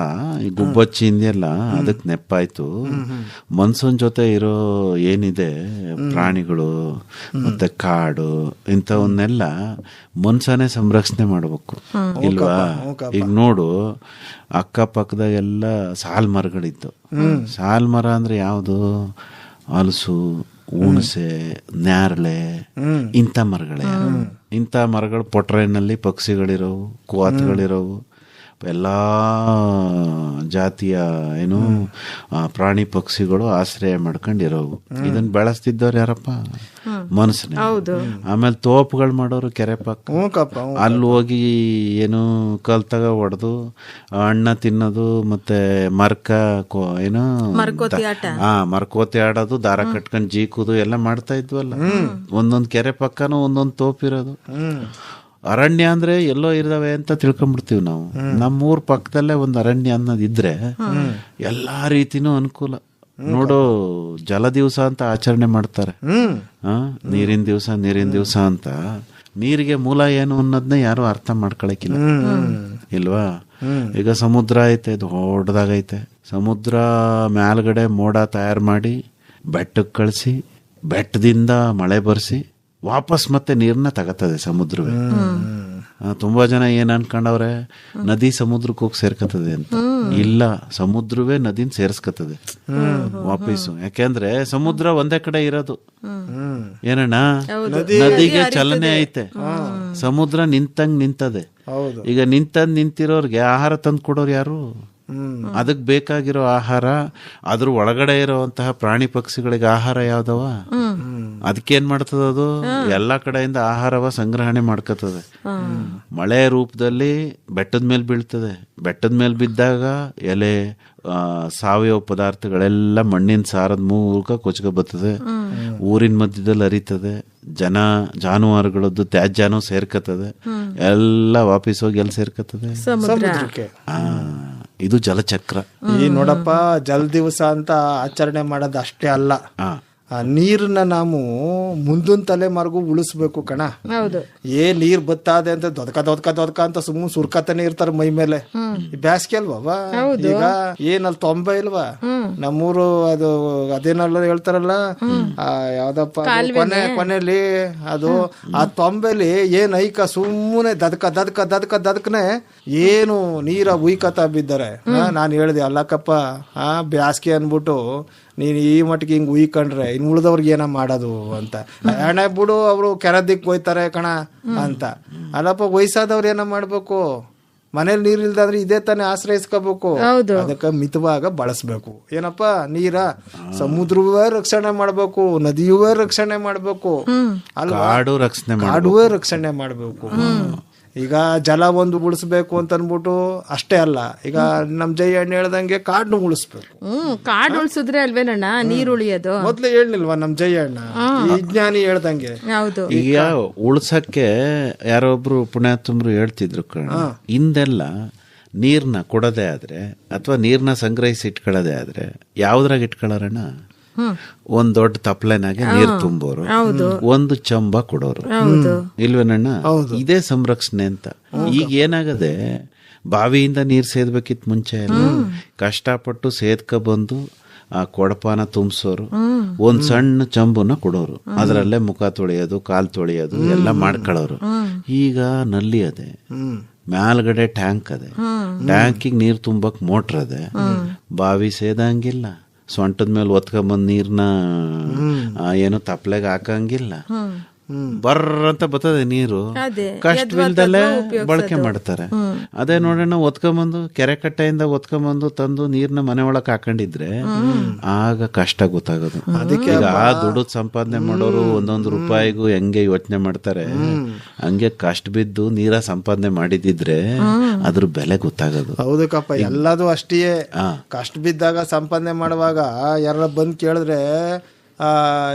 ಈ ಗುಬ್ಬಚ್ಚಿ ಇಂದೆಲ್ಲ ಅದಕ್ ನೆಪ್ಪಾಯ್ತು. ಮನ್ಸನ್ ಜೊತೆ ಇರೋ ಏನಿದೆ ಪ್ರಾಣಿಗಳು ಮತ್ತೆ ಕಾಡು ಇಂಥವನ್ನೆಲ್ಲ ಮನ್ಸನೇ ಸಂರಕ್ಷಣೆ ಮಾಡ್ಬೇಕು ಇಲ್ವಾ? ಈಗ ನೋಡು, ಅಕ್ಕಪಕ್ಕದಾಗೆಲ್ಲ ಸಾಲ್ ಮರಗಳಿತ್ತು. ಸಾಲ್ ಮರ ಅಂದ್ರೆ ಯಾವುದು? ಹಲಸು, ಹುಣಸೆ, ನ್ಯಾರಳೆ ಇಂಥ ಮರಗಳೇ. ಇಂಥ ಮರಗಳು ಪೊಟ್ರೆನಲ್ಲಿ ಪಕ್ಷಿಗಳಿರೋವು, ಕುವಾತ್ಗಳಿರೋವು, ಎಲ್ಲಾ ಜಾತಿಯ ಏನು ಪ್ರಾಣಿ ಪಕ್ಷಿಗಳು ಆಶ್ರಯ ಮಾಡ್ಕೊಂಡಿರೋವು. ಇದನ್ನ ಬೆಳೆಸ್ತಿದ್ದವ್ರು ಯಾರಪ್ಪ? ಮನುಷ್ಯನೇ. ಆಮೇಲೆ ತೋಪುಗಳು ಮಾಡೋರು ಕೆರೆ ಪಕ್ಕ. ಅಲ್ಲಿ ಹೋಗಿ ಏನು ಕಲ್ತಾಗ ಹೊಡೆದು ಹಣ್ಣ ತಿನ್ನೋದು, ಮತ್ತೆ ಏನು ಮರ್ಕೋತಿ ಆಡೋದು, ದಾರ ಕಟ್ಕೊಂಡ್ ಜೀಕುದು ಎಲ್ಲ ಮಾಡ್ತಾ ಇದ್ವಲ್ಲ. ಒಂದೊಂದ್ ಕೆರೆ ಪಕ್ಕನೂ ಒಂದೊಂದ್ ತೋಪಿರೋದು. ಅರಣ್ಯ ಅಂದ್ರೆ ಎಲ್ಲೋ ಇರ್ದಾವೆ ಅಂತ ತಿಳ್ಕೊಂಡ್ಬಿಡ್ತೀವಿ ನಾವು. ನಮ್ಮೂರ್ ಪಕ್ಕದಲ್ಲೇ ಒಂದ್ ಅರಣ್ಯ ಅನ್ನೋದಿದ್ರೆ ಎಲ್ಲಾ ರೀತಿನೂ ಅನುಕೂಲ. ನೋಡು, ಜಲ ದಿವಸ ಅಂತ ಆಚರಣೆ ಮಾಡ್ತಾರೆ. ನೀರಿನ ದಿವಸ ಅಂತ. ನೀರಿಗೆ ಮೂಲ ಏನು ಅನ್ನೋದನ್ನ ಯಾರು ಅರ್ಥ ಮಾಡ್ಕೊಳಕಿಲ್ಲ ಇಲ್ವಾ? ಈಗ ಸಮುದ್ರ ಐತೆ, ದೊಡ್ಡದಾಗೈತೆ. ಸಮುದ್ರ ಮೇಲ್ಗಡೆ ಮೋಡ ತಯಾರು ಮಾಡಿ ಬೆಟ್ಟಕ್ಕೆ ಕಳಿಸಿ, ಬೆಟ್ಟದಿಂದ ಮಳೆ ಬರ್ಸಿ ವಾಪಸ್ ಮತ್ತೆ ನೀರ್ನ ತಗತ್ತದೆ ಸಮುದ್ರವೇ. ತುಂಬಾ ಜನ ಏನ್ ಅನ್ಕೊಂಡವ್ರೆ ನದಿ ಸಮುದ್ರಕ್ಕೆ ಹೋಗಿ ಸೇರ್ಕತ್ತದೆ ಅಂತ. ಇಲ್ಲ, ಸಮುದ್ರವೇ ನದಿನ ಸೇರ್ಸ್ಕತ್ತದೆ ವಾಪಸ್ಸು. ಯಾಕೆಂದ್ರೆ ಸಮುದ್ರ ಒಂದೇ ಕಡೆ ಇರೋದು. ಏನಣ್ಣ, ನದಿಗೆ ಚಲನೆ ಐತೆ. ಸಮುದ್ರ ನಿಂತಂಗ್ ನಿಂತದೆ. ಹೌದು. ಈಗ ನಿಂತಿರೋರ್ಗೆ ಆಹಾರ ತಂದು ಕೊಡೋರು ಯಾರು? ಅದಕ್ಕೆ ಬೇಕಾಗಿರೋ ಆಹಾರ, ಅದ್ರ ಒಳಗಡೆ ಇರುವಂತಹ ಪ್ರಾಣಿ ಪಕ್ಷಿಗಳಿಗೆ ಆಹಾರ ಯಾವ್ದವ? ಅದಕ್ಕೇನ್ ಮಾಡ್ತದ? ಅದು ಎಲ್ಲಾ ಕಡೆಯಿಂದ ಆಹಾರವ ಸಂಗ್ರಹಣೆ ಮಾಡ್ಕೋತದೆ. ಮಳೆ ರೂಪದಲ್ಲಿ ಬೆಟ್ಟದ ಮೇಲೆ ಬೀಳ್ತದೆ. ಬೆಟ್ಟದ ಮೇಲೆ ಬಿದ್ದಾಗ ಎಲೆ, ಸಾವಯವ ಪದಾರ್ಥಗಳೆಲ್ಲ ಮಣ್ಣಿನ ಸಾರದ ಮೂಲಕ ಕೊಚ್ಕೊ ಬರ್ತದೆ. ಊರಿನ ಮಧ್ಯದಲ್ಲಿ ಹರಿತದೆ. ಜಾನುವಾರುಗಳದ್ದು ತ್ಯಾಜ್ಯನೂ ಸೇರ್ಕತ್ತದೆ. ಎಲ್ಲ ವಾಪಸ್ ಹೋಗಿ ಎಲ್ಲಿ ಸೇರ್ಕತ್ತದೆ? ಸಮುದ್ರಕ್ಕೆ. ಇದು ಜಲಚಕ್ರ. ಈ ನೋಡಪ್ಪ, ಜಲ ದಿವಸ ಅಂತ ಆಚರಣೆ ಮಾಡೋದು ಅಷ್ಟೇ ಅಲ್ಲ, ನೀರನ್ನ ನಾವು ಮುಂದಿನ ತಲೆಮಾರ್ಗೂ ಉಳಿಸ್ಬೇಕು ಕಣ. ನೀರ್ ಬತ್ತಾದೆ ಅಂತ ದೊದಕ ಅಂತ ಸುಮ್ಮನೆ ಸುರ್ಕತಾನೆ ಇರ್ತಾರ ಮೈ ಮೇಲೆ. ಬ್ಯಾಸ್ಗೆ ಅಲ್ವಾ ಈಗ? ಏನಲ್ಲಿ ತೊಂಬೆ ಇಲ್ವಾ ನಮ್ಮೂರು? ಅದು ಅದೇನಲ್ಲ ಹೇಳ್ತಾರಲ್ಲ, ಯಾವ್ದಪ್ಪ ಕೊನೆಯಲ್ಲಿ ಅದು ಆ ತೊಂಬೆಲಿ ಏನ್ ಐಕ ಸುಮ್ಮನೆ ದದಕನೆ ಏನು ನೀರ ಉಯ್ಕತಾ ಬಿದ್ದಾರೆ. ನಾನು ಹೇಳ್ದೆ ಅಲ್ಲಕ್ಕಪ್ಪ, ಬ್ಯಾಸ್ಗೆ ಅನ್ಬಿಟ್ಟು ನೀನ್ ಈ ಮಟ್ಟಿಗೆ ಹಿಂಗ್ ಉಯ್ಕೊಂಡ್ರೆ ಇನ್ ಉಳ್ದವ್ರಿಗೆ ಏನ ಮಾಡೋದು ಅಂತ. ಹಣ ಬಿಡು, ಅವರು ಕೆರದಿಕ್ ಹೋಯ್ತಾರೆ ಕಣ ಅಂತ. ಅಲ್ಲಪ್ಪ, ವಯಸ್ಸಾದವ್ರು ಏನ ಮಾಡ್ಬೇಕು? ಮನೇಲಿ ನೀರ್ ಇಲ್ದಾದ್ರೆ ಇದೇ ತಾನೇ ಆಶ್ರಯಿಸ್ಕೋಬೇಕು. ಅದಕ್ಕೆ ಮಿತವಾಗ ಬಳಸ್ಬೇಕು. ಏನಪ್ಪಾ, ನೀರ ಸಮುದ್ರವೇ ರಕ್ಷಣೆ ಮಾಡ್ಬೇಕು, ನದಿಯುವೇ ರಕ್ಷಣೆ ಮಾಡ್ಬೇಕು, ಕಾಡುವೇ ರಕ್ಷಣೆ ಮಾಡ್ಬೇಕು. ಈಗ ಜಲ ಒಂದು ಉಳಿಸ್ಬೇಕು ಅಂತ ಅನ್ಬಿಟ್ಟು ಅಷ್ಟೇ ಅಲ್ಲ, ಈಗ ನಮ್ ಜಯಣ್ಣ ಹೇಳ್ದಂಗೆ ಕಾಡ್ನು ಉಳಿಸ್ಬೇಕು. ಕಾಡು ಉಳಿಸಿದ್ರೆ ಅಲ್ವೇನಣ್ಣ ನೀರು ಉಳಿಯೋದು? ಮೊದ್ಲು ಹೇಳಿಲ್ವಾ ನಮ್ ಜಯಣ್ಣ, ವಿಜ್ಞಾನಿ ಹೇಳ್ದಂಗೆ? ಈಗ ಉಳ್ಸಕ್ಕೆ ಯಾರೊಬ್ರು ಪುಣ್ಯಾತ್ಮರು ಹೇಳ್ತಿದ್ರು ಕಣ, ಹಿಂದೆಲ್ಲ ನೀರ್ನ ಕೊಡೋದೇ ಆದ್ರೆ ಅಥವಾ ನೀರ್ನ ಸಂಗ್ರಹಿಸಿ ಇಟ್ಕೊಳ್ಳೋದೇ ಆದ್ರೆ ಯಾವ್ದ್ರಾಗ ಇಟ್ಕೊಳ್ಳೋರಣ್ಣ? ಒಂದ್ ದೊಡ್ಡ ತಪ್ಲೆನಾಗೆ ನೀರ್ ತುಂಬೋರು, ಒಂದು ಚಂಬ ಕೊಡೋರು, ಇಲ್ವೇನಣ್ಣ? ಇದೇ ಸಂರಕ್ಷಣೆ ಅಂತ. ಈಗ ಏನಾಗದೆ, ಬಾವಿಯಿಂದ ನೀರ್ ಸೇದ್ಬೇಕಿತ್ತು ಮುಂಚೆ ಎಲ್ಲ. ಕಷ್ಟಪಟ್ಟು ಸೇದ್ಕ ಬಂದು ಆ ಕೊಡಪಾನ ತುಂಬಿಸೋರು, ಒಂದ್ ಸಣ್ಣ ಚಂಬುನ ಕೊಡೋರು, ಅದರಲ್ಲೇ ಮುಖ ತೊಳೆಯೋದು, ಕಾಲ್ ತೊಳೆಯೋದು ಎಲ್ಲ ಮಾಡ್ಕೊಳ್ಳೋರು. ಈಗ ನಲ್ಲಿ ಅದೆ, ಮ್ಯಾಲ್ಗಡೆ ಟ್ಯಾಂಕ್ ಅದೆ, ಟ್ಯಾಂಕಿಗೆ ನೀರ್ ತುಂಬಕ್ ಮೋಟ್ರ್ ಅದೆ, ಬಾವಿ ಸೇದಂಗಿಲ್ಲ. ಸೊಂಟದ ಮೇಲೆ ಒತ್ಕೊಂಬಂದ್ ನೀರ್ನ ಏನು ತಪ್ಲೆಗೆ ಹಾಕಂಗಿಲ್ಲ. ಬರ್ರಂತ ಬರ್ತದೆ ನೀರು, ಕಷ್ಟವಿಲ್ದಲ್ಲೇ ಬಳಕೆ ಮಾಡ್ತಾರೆ. ಅದೇ ನೋಡೋಣ, ಒತ್ಕೊಂಬಂದು ಕೆರೆ ಕಟ್ಟೆಯಿಂದ ಒತ್ಕೊಂಬಂದು ತಂದು ನೀರ್ನ ಮನೆ ಒಳಕ್ ಹಾಕೊಂಡಿದ್ರೆ ಆಗ ಕಷ್ಟ ಗೊತ್ತಾಗೋದು. ಅದಕ್ಕೆ ಆ ದುಡ್ಡು ಸಂಪಾದನೆ ಮಾಡೋರು ಒಂದೊಂದು ರೂಪಾಯಿಗೂ ಹೆಂಗೆ ಯೋಚನೆ ಮಾಡ್ತಾರೆ, ಹಂಗೆ ಕಷ್ಟ ಬಿದ್ದು ನೀರ ಸಂಪಾದನೆ ಮಾಡಿದಿದ್ರೆ ಅದ್ರ ಬೆಲೆ ಗೊತ್ತಾಗೋದು. ಹೌದಕ್ಕಪ್ಪ, ಎಲ್ಲದೂ ಅಷ್ಟೇ. ಕಷ್ಟ ಬಿದ್ದಾಗ ಸಂಪಾದನೆ ಮಾಡುವಾಗ ಯಾರ ಬಂದ್ ಕೇಳಿದ್ರೆ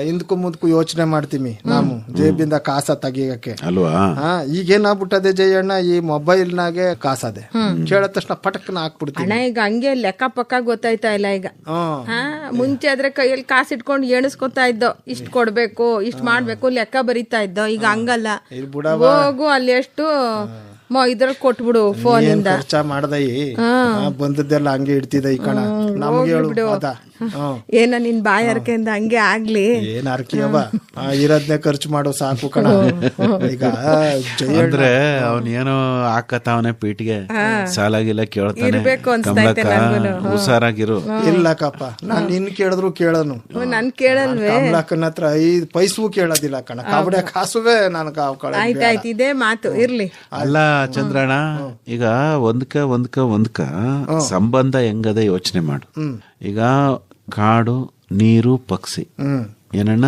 ಹಿಂದಕ್ಕೂ ಮುಂದಕ್ಕೂ ಯೋಚನೆ ಮಾಡ್ತೀವಿ ನಾವು, ಜೇಬಿಂದ ಕಾಸ ತೆಗಿಯಕ್ಕೆ ಅಲ್ವಾ. ಈಗೇನಾಗ್ಬಿಟ್ಟದೆ ಜಯಣ್ಣ, ಈ ಮೊಬೈಲ್ನಾಗೆ ಕಾಸದೆ, ಕೇಳಿದ ತಕ್ಷಣ ಪಟಕ್ನ ಹಾಕ್ಬಿಡ್ತೀವಿ. ಈಗ ಹಂಗೆ ಲೆಕ್ಕ ಪಕ್ಕ ಗೊತ್ತಾಯ್ತಾ ಇಲ್ಲ ಈಗ. ಮುಂಚೆ ಆದ್ರೆ ಕೈಯಲ್ಲಿ ಕಾಸು ಇಟ್ಕೊಂಡು ಎಣಿಸ್ಕೊತಾ ಇದ್ದೋ, ಇಷ್ಟ ಕೊಡ್ಬೇಕು, ಇಷ್ಟ ಮಾಡ್ಬೇಕು, ಲೆಕ್ಕ ಬರೀತಾ ಇದ್ದೋ. ಈಗ ಹಂಗಲ್ಲ, ಹೋಗು ಅಲ್ಲಿ ಎಷ್ಟು ಇದ್ರಲ್ಲಿ ಕೊಟ್ಬಿಡು, ಫೋನ್ ಇಂದ ಖರ್ಚ ಮಾಡ್ದೈ ಬಂದದ್ದೆಲ್ಲ ಹಂಗೆ ಇಡ್ತಿದ್ದ. ಈ ಕಣ ನಮ್ಗೆ ಏನ ನಿನ್ ಬಾಯಿ ಅರ್ಕೆಯಿಂದ ಹಂಗೆ ಆಗ್ಲಿ, ಏನ್ ಅರ್ಕಿಯವ, ಇರೋದ್ನೇ ಖರ್ಚು ಮಾಡೋ ಸಾಕು ಕಣ. ಈಗ ಅಂದ್ರೆ ಅವನ್ ಏನೋ ಹಾಕತಾವನೆ ಪೀಟಿಗೆ, ಸಾಲಾಗಿಲ್ಲ ಕೇಳ್ತಾನೆ, ಹುಷಾರಾಗಿರು. ಇಲ್ಲಕ್ಕಪ್ಪ, ನಾನ್ ನಿನ್ ಕೇಳಿದ್ರು ಕೇಳನು, ನನ್ ಕೇಳಲ್ವೇ? ಕಮಲಕ್ಕನ ಹತ್ರ 5 ಪೈಸೂ ಕೇಳೋದಿಲ್ಲ ಕಣ, ಕಬಡೆ ಕಾಸುವೆ ನನ್ ಆಯ್ತಾಯ್ತು, ಇದೇ ಮಾತು ಇರ್ಲಿ. ಅಲ್ಲ ಚಂದ್ರಣ್ಣ, ಈಗ ಒಂದ್ಕ ಸಂಬಂಧ ಹೆಂಗದೆ ಯೋಚನೆ ಮಾಡು. ಈಗ ಕಾಡು, ನೀರು, ಪಕ್ಷಿ ಏನಣ್ಣ,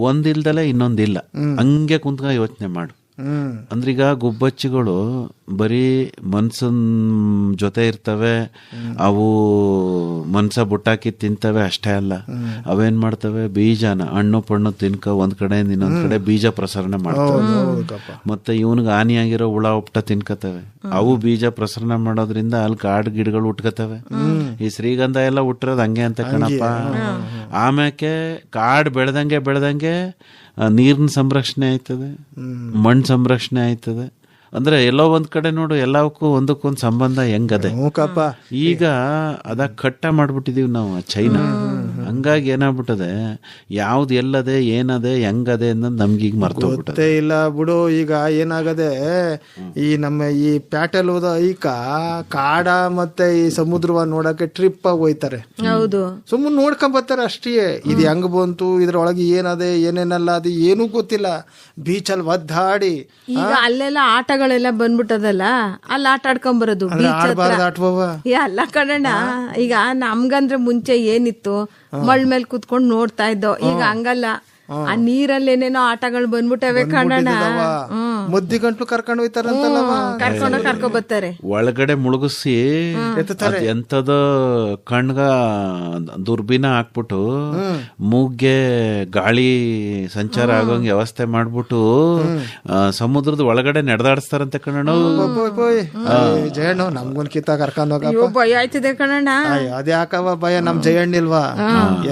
ಒಂದಿಲ್ದಲೆ ಇನ್ನೊಂದಿಲ್ಲ, ಹಂಗೆ ಕುಂತ್ಕ ಯೋಚನೆ ಮಾಡು. ಅಂದ್ರೀಗ ಗುಬ್ಬಚ್ಚಿಗಳು ಬರೀ ಮನ್ಸನ್ ಜೊತೆ ಇರ್ತವೆ, ಅವು ಮನ್ಸ ಬುಟ್ಟಾಕಿ ತಿಂತವೆ ಅಷ್ಟೇ ಅಲ್ಲ, ಅವೇನ್ ಮಾಡ್ತವೆ, ಬೀಜನ ಹಣ್ಣು ಪಣ್ಣು ತಿನ್ಕ ಒಂದ್ ಕಡೆಯಿಂದ ಇನ್ನೊಂದ್ ಕಡೆ ಬೀಜ ಪ್ರಸರಣ ಮಾಡ್ತವೆ. ಮತ್ತೆ ಇವನ್ಗೆ ಹಾನಿಯಾಗಿರೋ ಹುಳ ಉಪ್ಟ ತಿನ್ಕತವೆ. ಅವು ಬೀಜ ಪ್ರಸರಣ ಮಾಡೋದ್ರಿಂದ ಅಲ್ಲಿ ಕಾಡು ಗಿಡಗಳು ಉಟ್ಕತವೆ. ಈ ಶ್ರೀಗಂಧ ಎಲ್ಲ ಉಟ್ಟಿರೋದು ಹಂಗೆ ಅಂತ ಕಣಪ್ಪ. ಆಮ್ಯಾಕೆ ಕಾಡು ಬೆಳೆದಂಗೆ ನೀರಿನ ಸಂರಕ್ಷಣೆ ಆಯ್ತದೆ, ಮಣ್ಣು ಸಂರಕ್ಷಣೆ ಆಯ್ತದೆ. ಅಂದ್ರೆ ಎಲ್ಲೋ ಒಂದ್ ಕಡೆ ನೋಡು, ಎಲ್ಲವಕ್ಕೂ ಒಂದಕ್ಕೊಂದು ಸಂಬಂಧ ಹೆಂಗದೆ. ಈಗ ಅದ ಕಟ್ಟ ಮಾಡ್ಬಿಟ್ಟಿದೀವಿ ನಾವು ಚೈನಾ. ಹಂಗ ಹಂಗಾಗಿ ಏನಾಗ್ಬಿಟ್ಟದೆ ಯಾವ್ದು ಎಲ್ಲದೆ ಏನದೆ ಹೆಂಗದೆ ಅನ್ನೋದು ನಮ್ಗೀಗ ಮರ್ತೋಗ್ಬಿಟ್ಟದೆ. ಗೊತ್ತೇ ಇಲ್ಲ ಬಿಡು. ಈಗ ಏನಾಗದೆ ಈ ನಮ್ಮ ಈ ಪ್ಯಾಟೆಲ್ ಹೋದ ಐಕ ಕಾಡ ಮತ್ತೆ ಈ ಸಮುದ್ರವ ನೋಡಕ್ಕೆ ಟ್ರಿಪ್ ಆಗಿ ಹೋಯ್ತಾರೆ. ಹೌದು, ಸುಮ್ಮನೆ ನೋಡ್ಕೊಂಡ್ ಬರ್ತಾರೆ ಅಷ್ಟೇ. ಇದು ಹೆಂಗ್ ಬಂತು, ಇದ್ರೊಳಗೆ ಏನದೆ ಏನೇನಲ್ಲ ಅದು ಏನೂ ಗೊತ್ತಿಲ್ಲ. ಬೀಚಲ್ಲಿ ಒದ್ದಾಡಿ ಈಗ ಅಲ್ಲೆಲ್ಲ ಆಟಗಳೆಲ್ಲ ಬಂದ್ಬಿಟ್ಟದಲ್ಲ, ಅಲ್ಲಿ ಆಟ ಆಡ್ಕೊಂಡ್ ಬರೋದು ಆಡ್ಬಾರ್ದು ಆಟ್ಬವ. ಅಲ್ಲ ಕಣಣ್ಣ. ಈಗ ನಮ್ಗಂದ್ರೆ ಮುಂಚೆ ಏನಿತ್ತು, ಮಳ್ ಮೇಲೆ ಕುತ್ಕೊಂಡ್ ನೋಡ್ತಾ ಇದ್ದೋ. ಈಗ ಹಂಗಲ್ಲ, ಆ ನೀರಲ್ಲಿ ಏನೇನೋ ಆಟಗಳು ಬಂದ್ಬಿಟ್ಟವೆ ಕಣಣ್ಣ. ಮುದ್ದಿ ಗಂಟ್ಲು ಕರ್ಕೊಂಡು ಹೋಯ್ತಾರಂತಲ್ಲವ, ಕರ್ಕೊಂಡ್ ಬರ್ತಾರೆ ಒಳಗಡೆ ಮುಳುಗಿಸಿ ಎಂತದ ಕಣ್ಗ ದುರ್ಬೀನ ಹಾಕ್ಬಿಟ್ಟು ಮೂಗ್ಗೆ ಗಾಳಿ ಸಂಚಾರ ಆಗೋಂಗ್ ವ್ಯವಸ್ಥೆ ಮಾಡ್ಬಿಟ್ಟು ಸಮುದ್ರದ ಒಳಗಡೆ ನಡೆದಾಡಿಸ್ತಾರಂತೆ ಕಣಣ್ಣ. ಜಯಣ್ಣ ನಮ್ಗೊಂದ್ ಕಿತ್ತ ಕರ್ಕೊಂಡ್ ಹೋಗ ಭಯ ಆಯ್ತಿದೆ ಕಣಣ್ಣ. ಅದೇ ಯಾಕವ ಭಯ, ನಮ್ ಜಯಣ್ಣಿಲ್ವಾ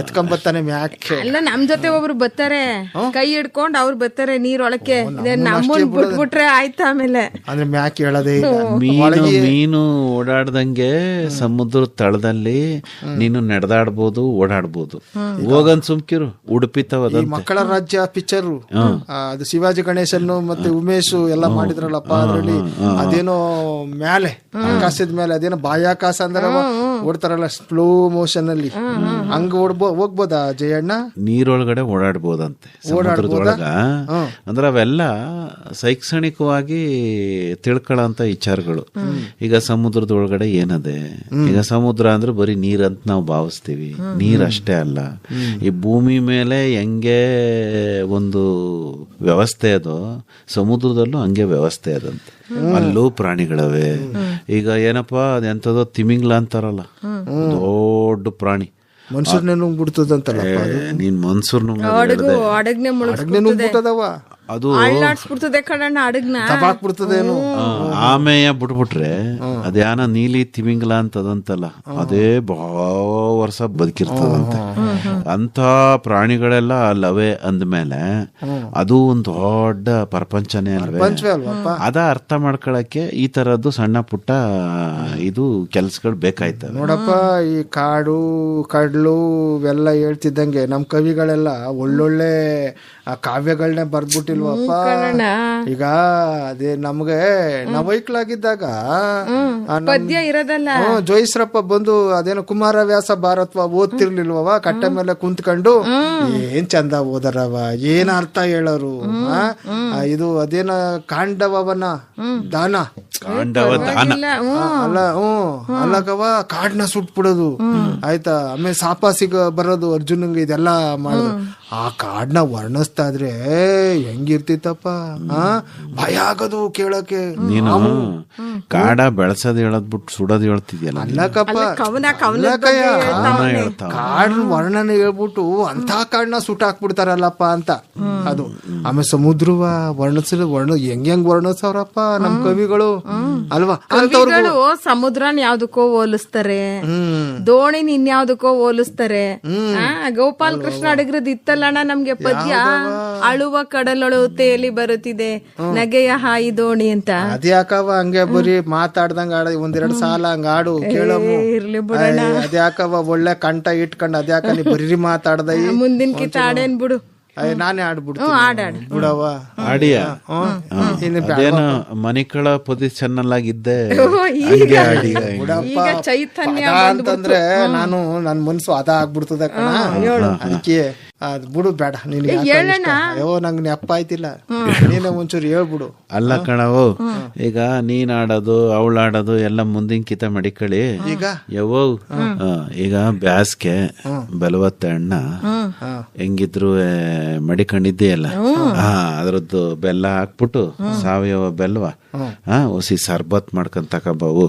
ಎತ್ಕೊಂಬತ್ತಾನೆ ಮ್ಯಾಕೆ. ಅಲ್ಲ, ನಮ್ ಜೊತೆ ಒಬ್ರು ಬರ್ತಾರೆ, ಕೈ ಹಿಡ್ಕೊಂಡ್ ಅವ್ರು ಬರ್ತಾರೆ ನೀರೊಳಕ್ಕೆ. ನಮ್ಮನ್ ಬಿಟ್ಬಿಟ್ರೆ ಆಯ್ತಾ ಆಮೇಲೆ ಅಂದ್ರೆ ಮ್ಯಾಕ್ ಹೇಳೋದೇ ಮೀನು ಓಡಾಡ್ದಂಗೆ ಸಮುದ್ರ ತಳದಲ್ಲಿ ನೀನು ನಡೆದಾಡ್ಬೋದು, ಓಡಾಡ್ಬೋದು. ಹೋಗನ್ ಸುಮ್ಕಿರು. ಉಡುಪಿ ಮಕ್ಕಳ ರಾಜ್ಯ ಪಿಕ್ಚರ್, ಅದು ಶಿವಾಜಿ ಗಣೇಶನ್ ಮತ್ತೆ ಉಮೇಶ್ ಎಲ್ಲ ಮಾಡಿದ್ರಲ್ಲಪ್ಪ. ಅದ್ರಲ್ಲಿ ಅದೇನೋ ಮ್ಯಾಲೆ ಆಕಾಶದ ಮೇಲೆ ಅದೇನೋ ಬಾಹ್ಯಾಕಾಶ ಅಂದ್ರೆ ಓಡ್ತಾರಲ್ಲ ಸ್ಲೋ ಮೋಷನ್ ಅಲ್ಲಿ, ಹಂಗ ಹೋಗ್ಬೋದಾ ಜಯಣ್ಣ? ನೀರೊಳಗಡೆ ಓಡಾಡ್ಬೋದಂತೆ ಸಮುದ್ರದೊಳಗ. ಅಂದ್ರೆ ಅವೆಲ್ಲ ಶೈಕ್ಷಣಿಕವಾಗಿ ತಿಳ್ಕೊಳ್ಳೋಂತ ವಿಚಾರಗಳು. ಈಗ ಸಮುದ್ರದ ಒಳಗಡೆ ಏನದೆ, ಈಗ ಸಮುದ್ರ ಅಂದ್ರೆ ಬರೀ ನೀರಂತ ನಾವು ಭಾವಿಸ್ತೀವಿ. ನೀರ್ ಅಷ್ಟೇ ಅಲ್ಲ, ಈ ಭೂಮಿ ಮೇಲೆ ಹೆಂಗೆ ಒಂದು ವ್ಯವಸ್ಥೆ ಅದೋ ಸಮುದ್ರದಲ್ಲೂ ಹಂಗೆ ವ್ಯವಸ್ಥೆ ಅದಂತೆ. ಅಲ್ಲೂ ಪ್ರಾಣಿಗಳವೆ. ಈಗ ಏನಪ್ಪಾ ಅದೆಂತದೋ ತಿಮಿಂಗ್ಲ ಅಂತಾರಲ್ಲ, ದೊಡ್ಡ ಪ್ರಾಣಿ. ಮನುಷ್ಯರ್ನೇ ನುಂಗ್ಬಿಡ್ತದಂತಲ್ಲ ನೀನ್ ಮನ್ಸೂರ್ನು ಅದು ಬಿಡ್ತದೇನು ಆಮೆಯ ಬಿಟ್ಬಿಟ್ರೆ ಅದ್ಯಾನ ನೀಲಿ ತಿಮಿಂಗ್ಲ ಅಂತದಂತಲ್ಲ, ಅದೇ ಬಹಳ ವರ್ಷ ಬದುಕಿರ್ತದಂತೆ. ಅಂತ ಪ್ರಾಣಿಗಳೆಲ್ಲ ಅಲ್ಲವೇ ಅಂದ್ಮೇಲೆ ಅದು ಒಂದು ದೊಡ್ಡ ಪ್ರಪಂಚನೇ ಅಲ್ವೇ. ಅದ ಅರ್ಥ ಮಾಡ್ಕೊಳಕ್ಕೆ ಈ ತರದ್ದು ಸಣ್ಣ ಪುಟ್ಟ ಇದು ಕೆಲ್ಸಗಳು ಬೇಕಾಯ್ತವೆ ನೋಡಪ್ಪ. ಈ ಕಾಡು ಕಡ್ಲು ಇವೆಲ್ಲ ಹೇಳ್ತಿದ್ದಂಗೆ ನಮ್ ಕವಿಗಳೆಲ್ಲ ಒಳ್ಳೊಳ್ಳೆ ಕಾವ್ಯಗಳನ್ನೇ ಬರ್ದ್ಬಿಟ್ಟಿಲ್ವಪ್ಪ. ಈಗ ಅದೇ ನಮ್ಗೆ ನವೈಕ್ಲಾಗಿದ್ದಾಗ ಪದ್ಯ ಇರೋದಲ್ಲ, ಜೋಯಿಸ್ರಪ್ಪ ಬಂದು ಅದೇನೋ ಕುಮಾರವ್ಯಾಸ ಭಾರತ್ವ ಓದ್ತಿರ್ಲಿಲ್ವವ, ಕಟ್ಟೆ ಮೇಲೆ ಕುಂತ್ಕೊಂಡು ಏನ್ ಚಂದ ಓದರವ, ಏನ್ ಅರ್ಥ ಹೇಳೋರು. ಇದು ಅದೇನ ಕಾಂಡವನ ದಾನ ಅಲ್ಲ, ಅಲ್ಲಗವ ಕಾಡ್ನ ಸುಟ್ಬಿಡೋದು ಆಯ್ತಾ. ಆಮೇಲೆ ಸಾಪಾಸಿಗ ಬರೋದು ಅರ್ಜುನಂಗೆ, ಇದೆಲ್ಲ ಮಾಡೋದು. ಆ ಕಾಡ್ನ ವರ್ಣಿಸ್ತಾ ಇದ್ರೆ ಹೆಂಗಿರ್ತಿತ್ತಪ್ಪ, ಭಯ ಆಗೋದು ಕೇಳಕ್ಕೆ. ನೀನು ಕಾಡ ಬೆಳೆಸೋದ್ ಹೇಳದ್ಬಿಟ್ಟು ಸುಡೋದ್ ಹೇಳ್ತಿದ್ಯಲ್ಲ. ಅಲ್ಲಕಪ್ಪ, ಕಾಡ್ ವರ್ಣನೆ ಹೇಳ್ಬಿಟ್ಟು ಅಂತ ಕಾಡ್ನ ಸುಟ್ಟ ಹಾಕ್ಬಿಡ್ತಾರಲ್ಲಪ್ಪ ಅಂತ ಅದು. ಆಮೇಲೆ ಸಮುದ್ರವ ವರ್ಣಿಸಿದ ಹೆಂಗ್ ವರ್ಣಿಸವ್ರಪ್ಪ ನಮ್ ಕವಿಗಳು ಅಲ್ವಾ. ಕವಿಗಳು ಸಮುದ್ರನ ಯಾವ್ದಕ್ಕೋ ಹೋಲಿಸ್ತಾರೆ, ದೋಣಿನ ಇನ್ಯಾವ್ದಕ್ಕೋ ಹೋಲಿಸ್ತಾರೆ. ಗೋಪಾಲ್ ಕೃಷ್ಣ ಅಡಗ್ರದ್ ಇತ್ತಲ್ಲಣ್ಣ ನಮ್ಗೆ ಪದ್ಯ, ಅಳುವ ಕಡಲೊಳು ತೇಲಿ ಬರುತ್ತಿದೆ ನಗೆಯ ಹಾಯಿ ದೋಣಿ ಅಂತ. ಅದ್ಯಾಕವ ಹಂಗೆ ಬರೀ ಮಾತಾಡ್ದಂಗ ಆಡ ಒಂದೆರಡು ಸಾಲ ಹಂಗ ಆಡು ಕೇಳಮ್ಮ. ಇರ್ಲಿ ಬಿಡೋಣ. ಅದ್ಯಾಕವ ಒಳ್ಳೆ ಕಂಠ ಇಟ್ಕೊಂಡ್ ಅದ್ಯಾಕ ನೀ ಬರೀ ಮಾತಾಡ್ದ. ಮುಂದಿನ ಕಿತ್ತ ಆಡೇನ್ ಬಿಡು, ನಾನೇ ಆಡ್ಬಿಡ್ತೀನಿ ಬಿಡವ. ಆಡಿಯ ಅದೇನೋ ಮನಿಕಳ ಪೊಸಿಷನ್ ಆಗಿದ್ದೆ ಚೈತನ್ಯ ಅಂತಂದ್ರೆ ನಾನು ನನ್ ಮನ್ಸು ಅದ ಆಗ್ಬಿಡ್ತದ ಕಣ. ಅದಕ್ಕೆ ಅದ್ ಬಿಡು ಬೇಡ ನಿನ್ಗೆ. ಅಯ್ಯೋ ನಂಗೆ ನೆಪ್ಪ ಆಯ್ತಿಲ್ಲ, ನೀನೇ ಒಂಚೂರು ಹೇಳ್ಬಿಡು. ಅಲ್ಲ ಕಣವು, ಈಗ ನೀನ್ ಆಡೋದು ಅವಳಾಡೋದು ಎಲ್ಲ ಮುಂದಿನ ಕಿತ ಮಡಿಕಳಿ. ಈಗ ಯಾವೋ ಈಗ ಬ್ಯಾಸ್ಗೆ ಬೆಲವತ್ತೆ ಅಣ್ಣ ಹೆಂಗಿದ್ರು ಮಡಿಕೊಂಡಿದ್ದೀಯಲ್ಲ, ಅದ್ರದ್ದು ಬೆಲ್ಲ ಹಾಕ್ಬಿಟ್ಟು ಸಾವಯವ ಬೆಲ್ವ ಹೊಸಿ ಸರ್ಬತ್ ಮಾಡ್ಕೊಂಡ್ ತಕಬವು.